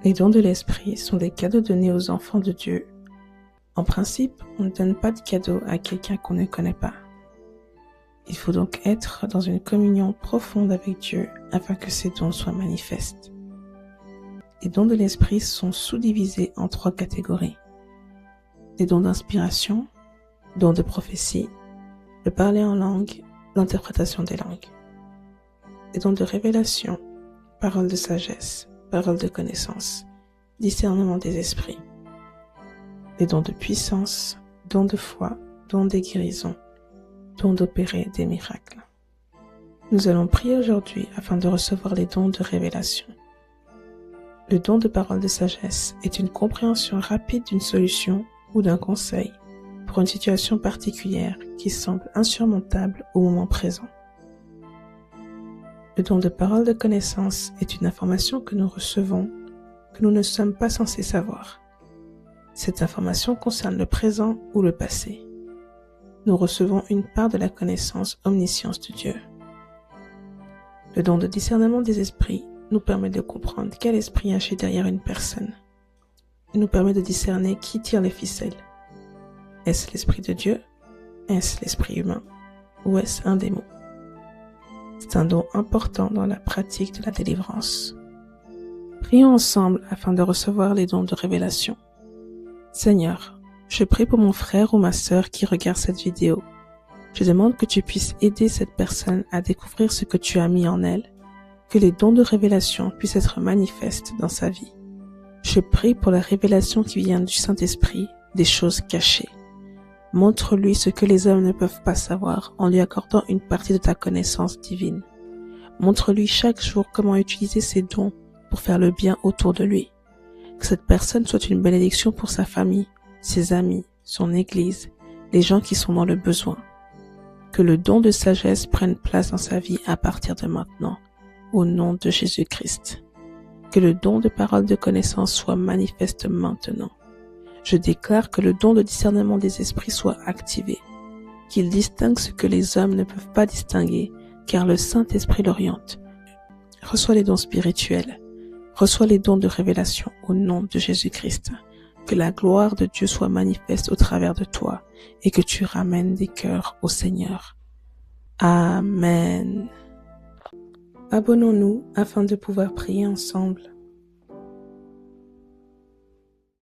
Les dons de l'esprit sont des cadeaux donnés aux enfants de Dieu. En principe, on ne donne pas de cadeaux à quelqu'un qu'on ne connaît pas. Il faut donc être dans une communion profonde avec Dieu afin que ces dons soient manifestes. Les dons de l'esprit sont sous-divisés en 3 catégories. Les dons d'inspiration, dons de prophétie, le parler en langue, l'interprétation des langues. Les dons de révélation, parole de sagesse, parole de connaissance, discernement des esprits. Les dons de puissance, dons de foi, dons des guérisons, dons d'opérer des miracles. Nous allons prier aujourd'hui afin de recevoir les dons de révélation. Le don de parole de sagesse est une compréhension rapide d'une solution ou d'un conseil pour une situation particulière qui semble insurmontable au moment présent. Le don de parole de connaissance est une information que nous recevons, que nous ne sommes pas censés savoir. Cette information concerne le présent ou le passé. Nous recevons une part de la connaissance omniscience de Dieu. Le don de discernement des esprits nous permet de comprendre quel esprit agit derrière une personne. Il nous permet de discerner qui tire les ficelles. Est-ce l'esprit de Dieu? Est-ce l'esprit humain? Ou est-ce un démon? C'est un don important dans la pratique de la délivrance. Prions ensemble afin de recevoir les dons de révélation. Seigneur, je prie pour mon frère ou ma sœur qui regarde cette vidéo. Je demande que tu puisses aider cette personne à découvrir ce que tu as mis en elle, que les dons de révélation puissent être manifestes dans sa vie. Je prie pour la révélation qui vient du Saint-Esprit, des choses cachées. Montre-lui ce que les hommes ne peuvent pas savoir en lui accordant une partie de ta connaissance divine. Montre-lui chaque jour comment utiliser ses dons pour faire le bien autour de lui. Que cette personne soit une bénédiction pour sa famille, ses amis, son église, les gens qui sont dans le besoin. Que le don de sagesse prenne place dans sa vie à partir de maintenant, au nom de Jésus-Christ. Que le don de parole de connaissance soit manifeste maintenant. Je déclare que le don de discernement des esprits soit activé, qu'il distingue ce que les hommes ne peuvent pas distinguer, car le Saint-Esprit l'oriente. Reçois les dons spirituels, reçois les dons de révélation au nom de Jésus-Christ. Que la gloire de Dieu soit manifeste au travers de toi et que tu ramènes des cœurs au Seigneur. Amen. Abonnons-nous afin de pouvoir prier ensemble.